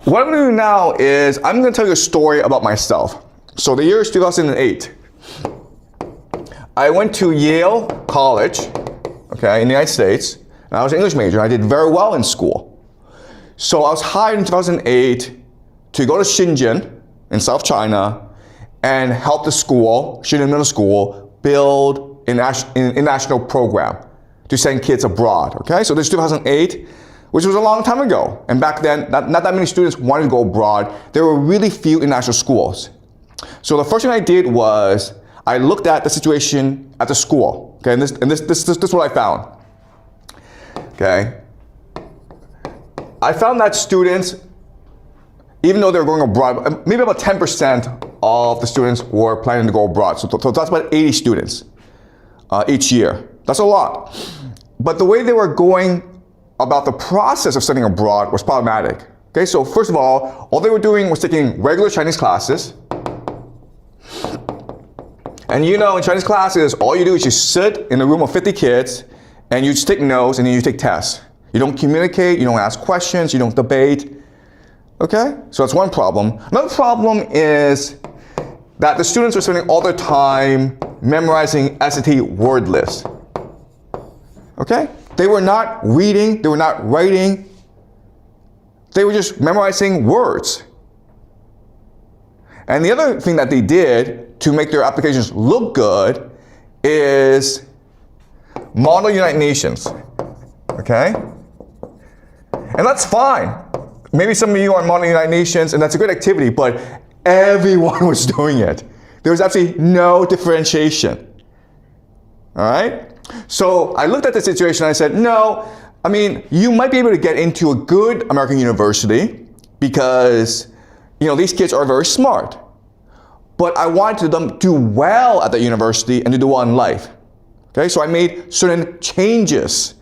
What I'm going to do now is I'm going to tell you a story about myself. So the year is 2008. I went to Yale College, okay, in the United States, and I was an English major. I did very well in school. So I was hired in 2008 to go to Shenzhen in South China and help the school, Shenzhen Middle School, build an international program to send kids abroad, okay? So this is 2008, which was a long time ago. And back then, not that many students wanted to go abroad. There were really few international schools. So the first thing I did was I looked at the situation at the school, okay? And this is what I found, okay? I found that students, even though they were going abroad, maybe about 10% of the students were planning to go abroad. So that's about 80 students each year. That's a lot. But the way they were going about the process of studying abroad was problematic. Okay, so first of all they were doing was taking regular Chinese classes. And you know, in Chinese classes, all you do is you sit in a room of 50 kids and you just take notes and then you take tests. You don't communicate, you don't ask questions, you don't debate. Okay, so that's one problem. Another problem is that the students are spending all their time memorizing SAT word lists. Okay, they were not reading, they were not writing, they were just memorizing words. And the other thing that they did to make their applications look good is model United Nations, okay? And that's fine. Maybe some of you are modeling United Nations, and that's a good activity, but everyone was doing it. There was absolutely no differentiation. All right? So I looked at the situation and I said, no, I mean, you might be able to get into a good American university because, you know, these kids are very smart. But I wanted them to do well at the university and to do well in life. Okay? So I made certain changes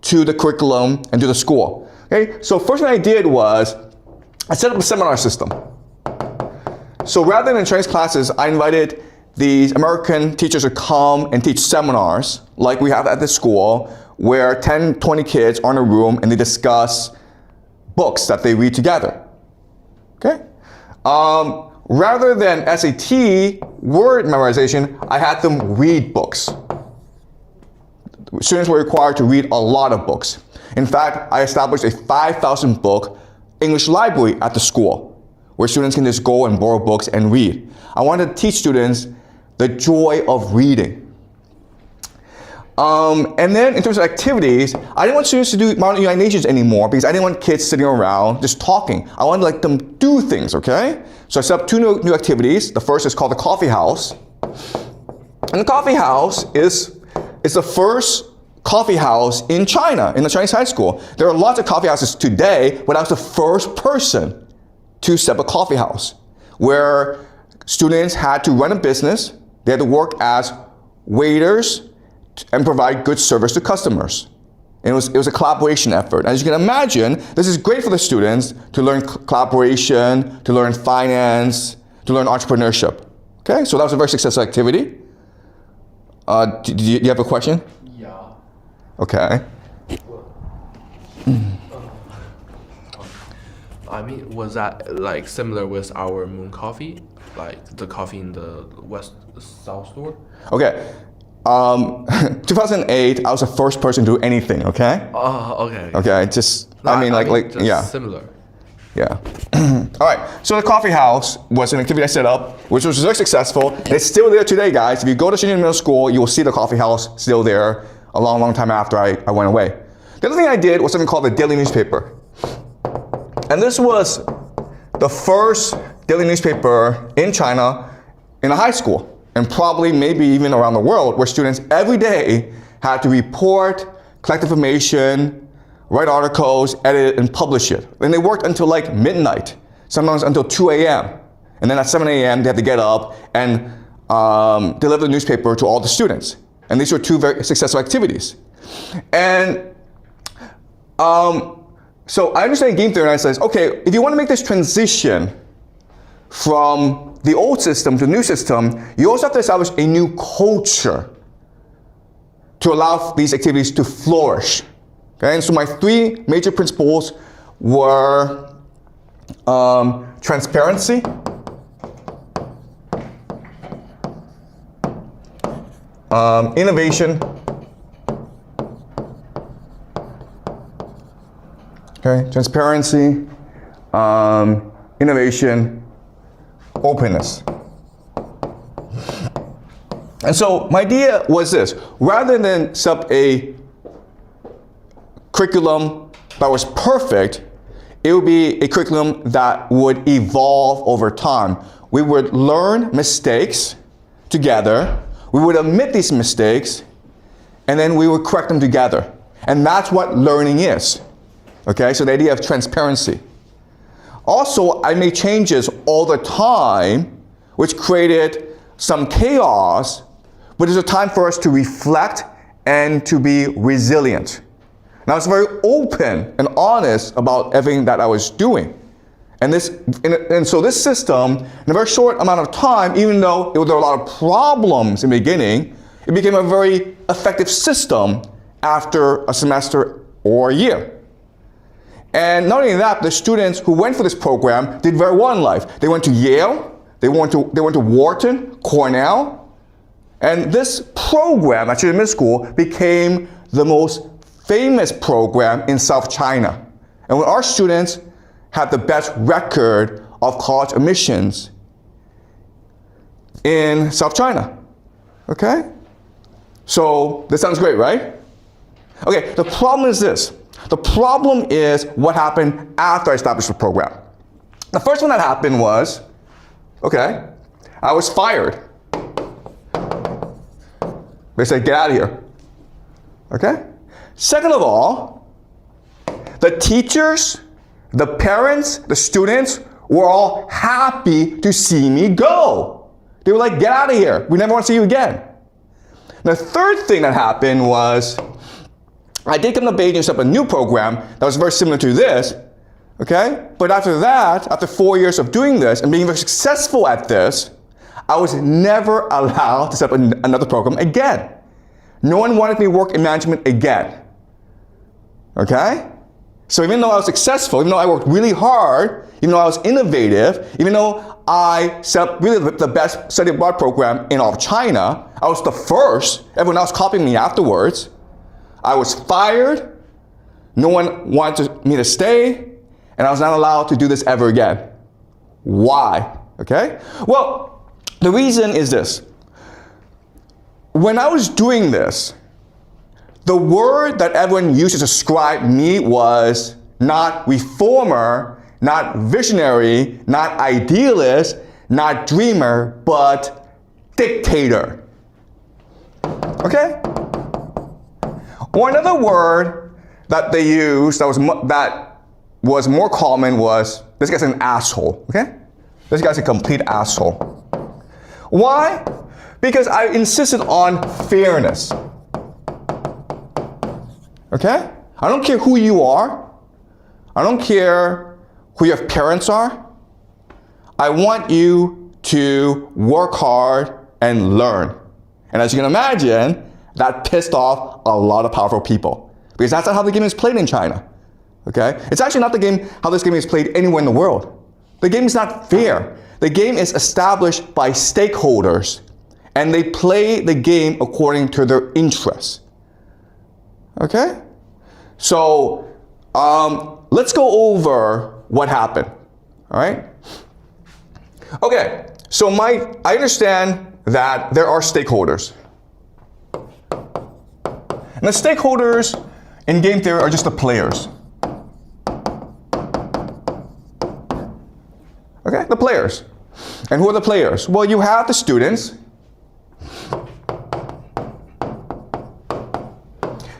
to the curriculum and to the school. Okay, so first thing I did was I set up a seminar system. So rather than Chinese classes, I invited these American teachers to come and teach seminars like we have at the school where 10, 20 kids are in a room and they discuss books that they read together. Okay? Rather than SAT word memorization, I had them read books. Students were required to read a lot of books. In fact, I established a 5,000 book English library at the school where students can just go and borrow books and read. I wanted to teach students the joy of reading. And then in terms of activities, I didn't want students to do model United Nations anymore because I didn't want kids sitting around just talking. I wanted to let them do things, okay? So I set up two new activities. The first is called the coffee house. And the coffee house is the first coffee house in China, in the Chinese high school. There are lots of coffee houses today, but I was the first person to set up a coffee house where students had to run a business. They had to work as waiters and provide good service to customers. And it was a collaboration effort. As you can imagine, this is great for the students to learn collaboration, to learn finance, to learn entrepreneurship. Okay, so that was a very successful activity. Do you have a question? Yeah. Okay. I mean, was that like similar with our Moon Coffee, like the coffee in the South store? Okay. 2008, I was the first person to do anything. Okay. Oh, okay. Okay. Just no, I mean, just yeah. Similar. Yeah. All right. So the coffee house was an activity I set up, which was very successful. It's still there today, guys. If you go to Shenzhen Middle School, you will see the coffee house still there a long, long time after I went away. The other thing I did was something called the daily newspaper. And this was the first daily newspaper in China in a high school, and probably maybe even around the world, where students every day had to report, collect information, write articles, edit it, and publish it. And they worked until like midnight, sometimes until 2 a.m. And then at 7 a.m. they had to get up and deliver the newspaper to all the students. And these were two very successful activities. And so I understand game theory, and I says, okay, if you want to make this transition from the old system to the new system, you also have to establish a new culture to allow these activities to flourish. Okay, and so my three major principles were transparency, innovation, okay, transparency, innovation, openness. And so my idea was this: rather than set up a curriculum that was perfect, it would be a curriculum that would evolve over time. We would learn mistakes together, we would admit these mistakes, and then we would correct them together. And that's what learning is. Okay, so the idea of transparency. Also, I made changes all the time, which created some chaos, but it's a time for us to reflect and to be resilient. And I was very open and honest about everything that I was doing. And so this system, in a very short amount of time, even though there were a lot of problems in the beginning, it became a very effective system after a semester or a year. And not only that, the students who went for this program did very well in life. They went to Yale, they went to Wharton, Cornell, and this program, actually in middle school, became the most famous program in South China. And when our students had the best record of college admissions in South China. Okay? So this sounds great, right? Okay, the problem is this. The problem is what happened after I established the program. The first one that happened was, okay, I was fired. They said, get out of here. Okay? Second of all, the teachers, the parents, the students were all happy to see me go. They were like, get out of here. We never want to see you again. The third thing that happened was, I did come to Beijing and set up a new program that was very similar to this, okay? But after that, after 4 years of doing this and being very successful at this, I was never allowed to set up another program again. No one wanted me to work in management again, okay? So even though I was successful, even though I worked really hard, even though I was innovative, even though I set up really the best study abroad program in all of China, I was the first, everyone else copying me afterwards, I was fired, no one wanted me to stay, and I was not allowed to do this ever again. Why? Okay? Well, the reason is this. When I was doing this, the word that everyone used to describe me was not reformer, not visionary, not idealist, not dreamer, but dictator. Okay? Or another word that they used that was more common was, this guy's an asshole, okay? This guy's a complete asshole. Why? Because I insisted on fairness. Okay? I don't care who you are. I don't care who your parents are. I want you to work hard and learn. And as you can imagine, that pissed off a lot of powerful people. Because that's not how the game is played in China. Okay? It's actually not the game how this game is played anywhere in the world. The game is not fair. The game is established by stakeholders, and they play the game according to their interests. Okay? So, let's go over what happened. All right? Okay, so I understand that there are stakeholders. And the stakeholders in game theory are just the players. Okay, the players. And who are the players? Well, you have the students.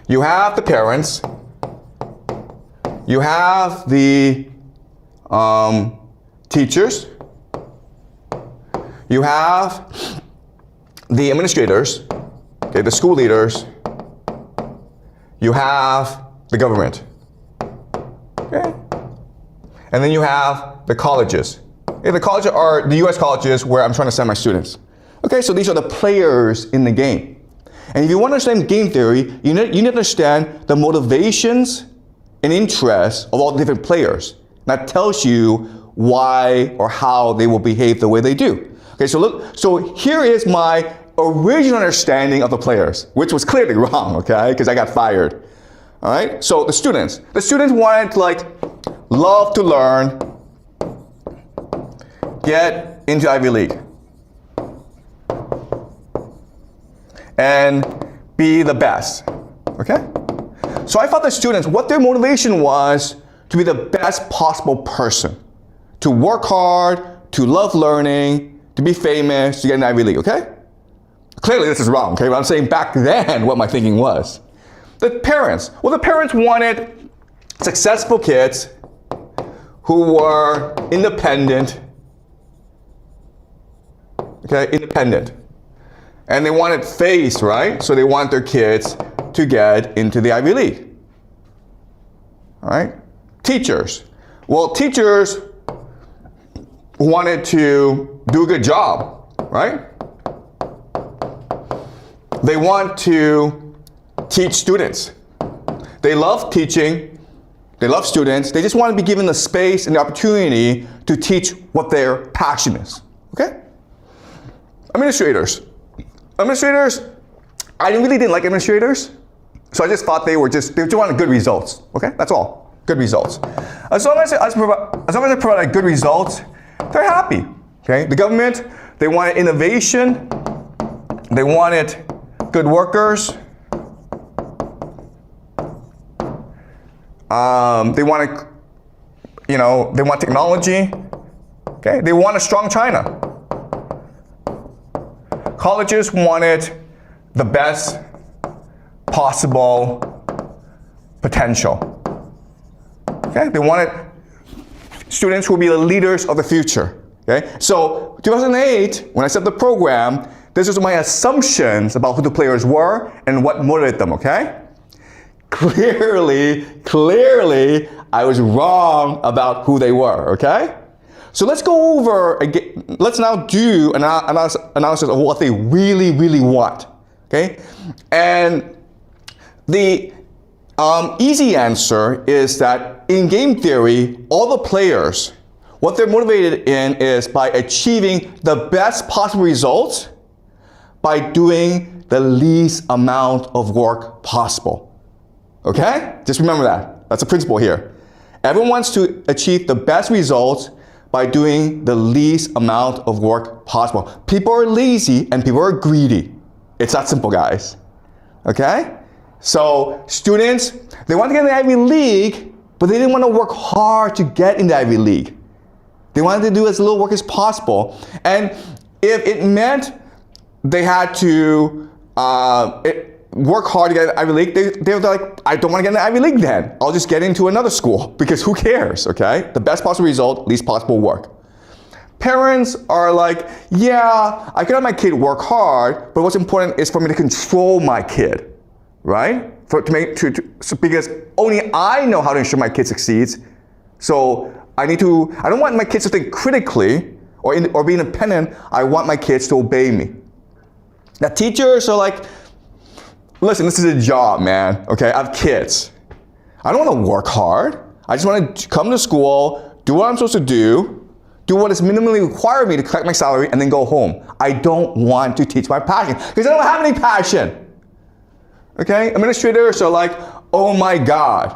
You have the parents. You have the teachers. You have the administrators, okay, the school leaders. You have the government, okay? And then you have the colleges. Okay, the colleges are the US colleges where I'm trying to send my students. Okay, so these are the players in the game. And if you want to understand game theory, you need to understand the motivations and interests of all the different players. That tells you why or how they will behave the way they do. Okay, so look, so here is my original understanding of the players, which was clearly wrong, okay, because I got fired. All right, so the students wanted to like love to learn, get into Ivy League, and be the best, okay? So I thought the students, what their motivation was to be the best possible person, to work hard, to love learning, to be famous, to get an Ivy League, okay? Clearly this is wrong, okay? But I'm saying back then what my thinking was. The parents, well, the parents wanted successful kids who were independent, okay, independent. And they wanted face, right? So they want their kids to get into the Ivy League. All right? Teachers. Well, teachers wanted to do a good job, right? They want to teach students. They love teaching. They love students. They just want to be given the space and the opportunity to teach what their passion is. Okay? Administrators. Administrators, I really didn't like administrators, so I just thought they just wanted good results. Okay? That's all. Good results. As long as I provided good results, they're happy. Okay? The government, they wanted innovation. They wanted good workers. They wanted, they want technology. Okay? They want a strong China. Colleges wanted the best possible potential. Okay? They wanted students who will be the leaders of the future. Okay? So 2008, when I set the program, this was my assumptions about who the players were and what motivated them, okay? Clearly, I was wrong about who they were, okay? So let's go over again. Let's now do an analysis of what they really want, okay? And the easy answer is that in game theory, all the players, what they're motivated in is by achieving the best possible results by doing the least amount of work possible. Okay? Just remember that. That's a principle here. Everyone wants to achieve the best results by doing the least amount of work possible. People are lazy and people are greedy. It's that simple, guys. Okay? So students, they want to get in the Ivy League, but they didn't want to work hard to get in the Ivy League. They wanted to do as little work as possible. And if it meant they had to work hard to get in the Ivy League, they were like, I don't want to get in the Ivy League then. I'll just get into another school because who cares, okay? The best possible result, least possible work. Parents are like, yeah, I can have my kid work hard, but what's important is for me to control my kid, right? Because only I know how to ensure my kid succeeds. So I don't want my kids to think critically or be independent. I want my kids to obey me. Now teachers are like, listen, this is a job, man, okay? I have kids. I don't want to work hard. I just want to come to school, do what I'm supposed to do what is minimally required of me to collect my salary, and then go home. I don't want to teach my passion because I don't have any passion. Okay? Administrators are like, oh my God.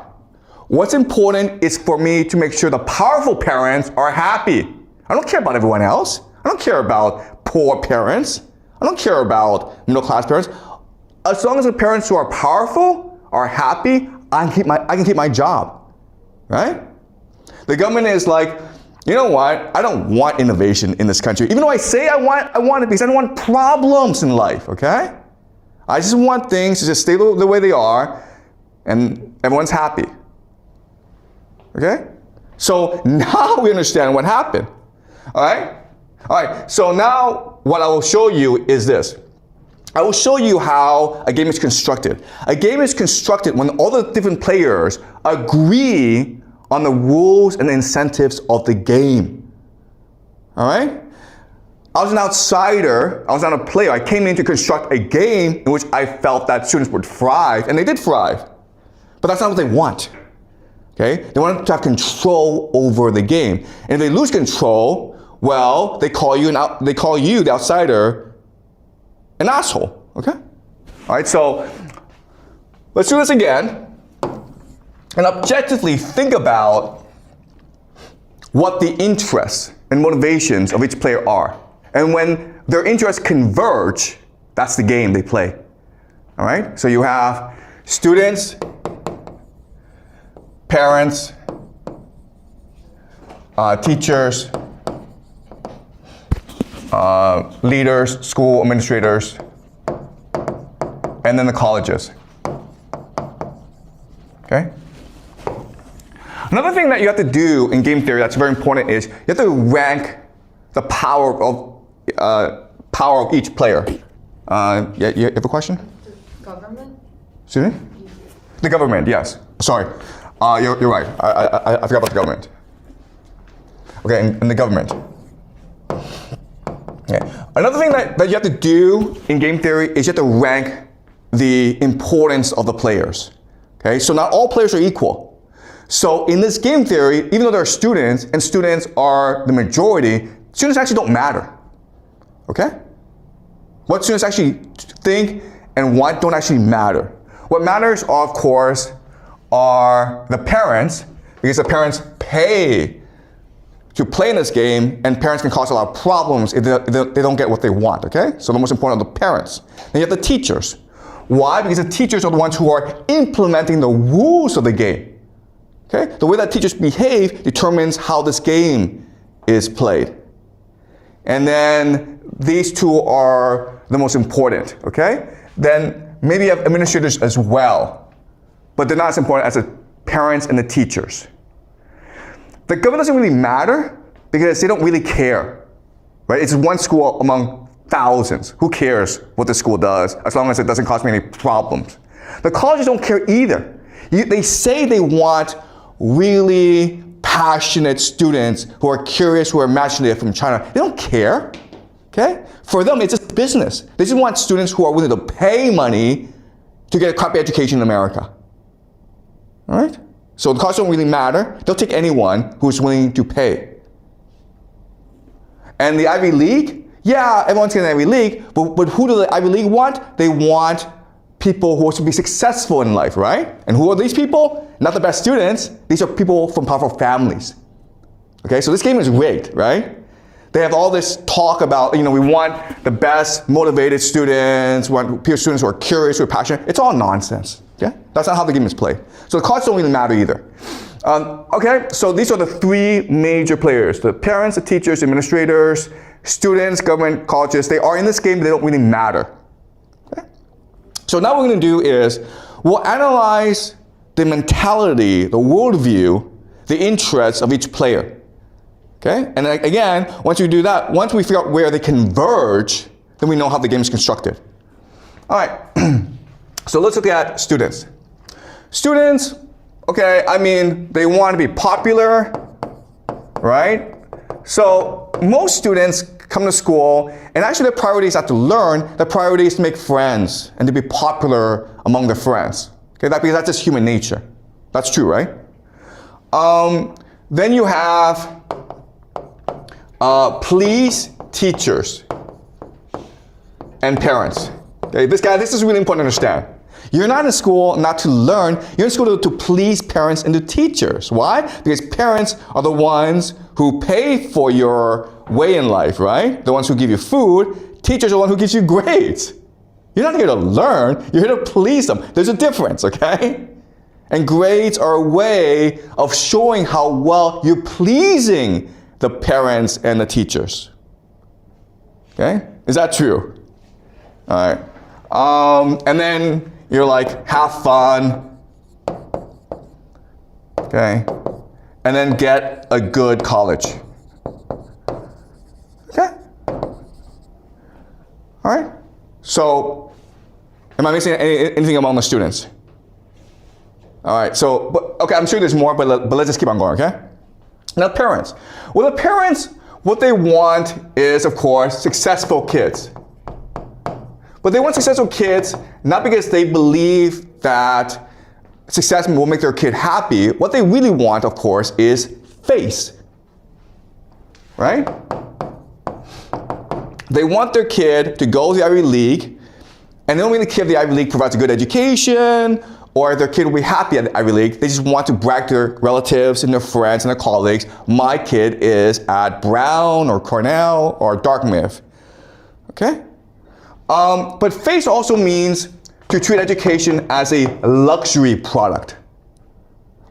What's important is for me to make sure the powerful parents are happy. I don't care about everyone else. I don't care about poor parents. I don't care about middle-class parents. As long as the parents who are powerful are happy, I can keep my job, right? The government is like, you know what? I don't want innovation in this country. Even though I say I want it because I don't want problems in life, okay? I just want things to just stay the way they are and everyone's happy, okay? So now we understand what happened, all right? All right, so now what I will show you is this. I will show you how a game is constructed. A game is constructed when all the different players agree on the rules and the incentives of the game. All right? I was an outsider. I was not a player. I came in to construct a game in which I felt that students would thrive, and they did thrive. But that's not what they want. Okay? They want to have control over the game. And if they lose control, well, they call you, the outsider, an asshole. Okay? All right, so let's do this again and objectively think about what the interests and motivations of each player are. And when their interests converge, that's the game they play. All right? So you have students, parents, teachers, leaders, school administrators, and then the colleges. Okay? Another thing that you have to do in game theory that's very important is you have to rank the power of each player. Yeah, you have a question? The government? Excuse me? The government, yes. Sorry. You're right. I forgot about the government. Okay, and the government. Okay. Another thing that you have to do in game theory is you have to rank the importance of the players. Okay, so not all players are equal. So in this game theory, even though there are students, and students are the majority, students actually don't matter. Okay? What students actually think and want don't actually matter. What matters, of course, are the parents, because the parents pay to play in this game, and parents can cause a lot of problems if they don't get what they want, okay? So the most important are the parents. Then you have the teachers. Why? Because the teachers are the ones who are implementing the rules of the game. Okay? The way that teachers behave determines how this game is played. And then these two are the most important, okay? Then maybe you have administrators as well, but they're not as important as the parents and the teachers. The government doesn't really matter because they don't really care, right? It's one school among thousands. Who cares what the school does as long as it doesn't cause me any problems? The colleges don't care either. They say they want really passionate students who are curious, who are imaginative from China. They don't care, okay? For them, it's just business. They just want students who are willing to pay money to get a crappy education in America, all right? So the costs don't really matter. They'll take anyone who's willing to pay. And the Ivy League, yeah, everyone's getting the Ivy League, but who do the Ivy League want? They want people who are to be successful in life, right? And who are these people? Not the best students. These are people from powerful families. Okay, so this game is rigged, right? They have all this talk about, we want the best motivated students, we want peer students who are curious, who are passionate. It's all nonsense, okay? That's not how the game is played. So the costs don't really matter either. Okay, so these are the three major players: the parents, the teachers, the administrators, students, government, colleges. They are in this game, but they don't really matter. Okay? So now what we're going to do is we'll analyze the mentality, the worldview, the interests of each player. Okay? And again, once we do that, once we figure out where they converge, then we know how the game is constructed. All right, so let's look at students. Students, okay, they want to be popular, right? So most students come to school, and actually their priority is not to learn, their priority is to make friends and to be popular among their friends. Okay, because that's just human nature. That's true, right? Then you have please teachers and parents. Okay, this is really important to understand. You're not in school not to learn, you're in school to please parents and to teachers. Why? Because parents are the ones who pay for your way in life, right? The ones who give you food. Teachers are the ones who gives you grades. You're not here to learn, you're here to please them. There's a difference, okay? And grades are a way of showing how well you're pleasing the parents and the teachers. Okay? Is that true? All right. And then you're like, have fun. Okay? And then get a good college. Okay? All right? So, am I missing anything among the students? All right, so, okay, I'm sure there's more, but let's just keep on going, okay? Now, parents. Well, the parents, what they want is, of course, successful kids. But they want successful kids not because they believe that success will make their kid happy, what they really want, of course, is face. Right? They want their kid to go to the Ivy League, and they don't really care if the Ivy League provides a good education or their kid will be happy at the Ivy League. They just want to brag to their relatives and their friends and their colleagues, my kid is at Brown or Cornell or Dartmouth. Okay? But face also means to treat education as a luxury product.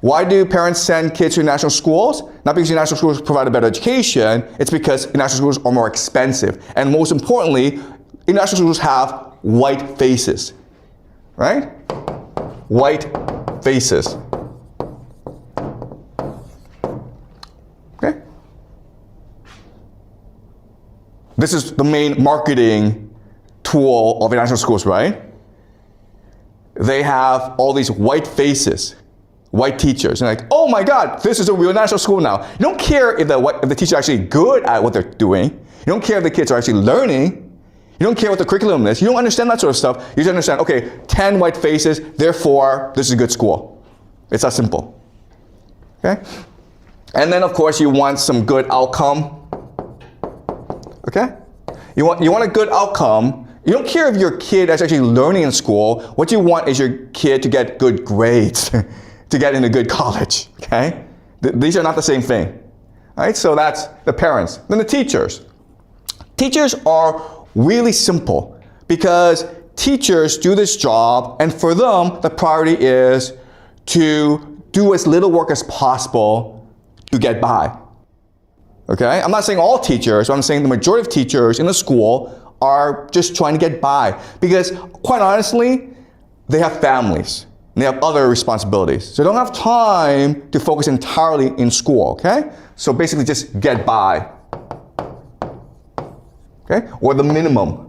Why do parents send kids to national schools? Not because national schools provide a better education, it's because national schools are more expensive. And most importantly, international schools have white faces, right? White faces. Okay? This is the main marketing tool of international schools, right? They have all these white faces, white teachers, and like, oh my God, this is a real national school now. You don't care if the teacher is actually good at what they're doing. You don't care if the kids are actually learning. You don't care what the curriculum is. You don't understand that sort of stuff. You just understand, okay, 10 white faces, therefore, this is a good school. It's that simple. Okay? And then, of course, you want some good outcome. Okay? You want a good outcome. You don't care if your kid is actually learning in school. What you want is your kid to get good grades, to get into good college. Okay? These are not the same thing. All right? So that's the parents. Then the teachers. Teachers are really simple because teachers do this job, and for them, the priority is to do as little work as possible to get by. Okay? I'm not saying all teachers, but I'm saying the majority of teachers in the school are just trying to get by because, quite honestly, they have families and they have other responsibilities. So they don't have time to focus entirely in school, okay? So basically just get by. Okay? Or the minimum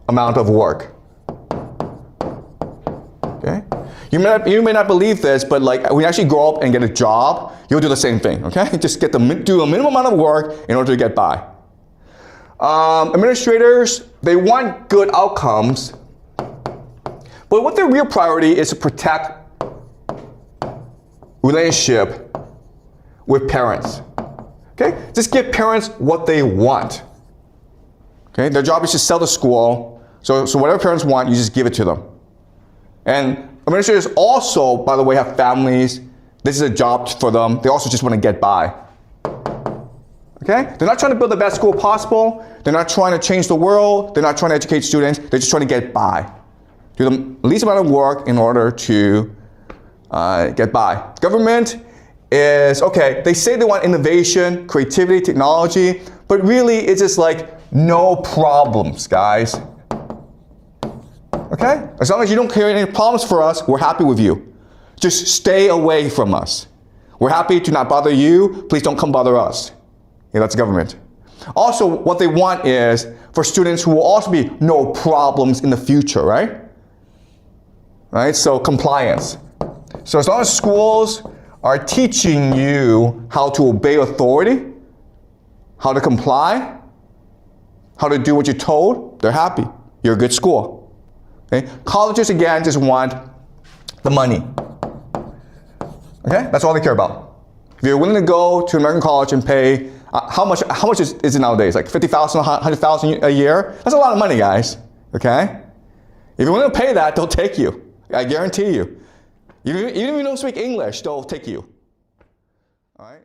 amount of work. Okay? You may not believe this, but like when you actually grow up and get a job, you'll do the same thing. Okay? Just do a minimum amount of work in order to get by. Administrators, they want good outcomes, but what their real priority is to protect relationship with parents. Okay? Just give parents what they want. Okay? Their job is to sell the school. So whatever parents want, you just give it to them. And administrators also, by the way, have families. This is a job for them. They also just want to get by. Okay? They're not trying to build the best school possible. They're not trying to change the world. They're not trying to educate students. They're just trying to get by. Do the least amount of work in order to get by. Government is, okay, they say they want innovation, creativity, technology, but really it's just like no problems, guys. Okay? As long as you don't create any problems for us, we're happy with you. Just stay away from us. We're happy to not bother you. Please don't come bother us. Yeah, that's government. Also, what they want is for students who will also be no problems in the future, right? Right? So compliance. So as long as schools are teaching you how to obey authority, how to comply, how to do what you're told, they're happy. You're a good school. Okay? Colleges, again, just want the money. Okay? That's all they care about. If you're willing to go to an American college and pay, how much is it nowadays? Like $50,000, $100,000 a year? That's a lot of money, guys. Okay? If you're willing to pay that, they'll take you. I guarantee you. Even if you don't speak English, they'll take you. All right?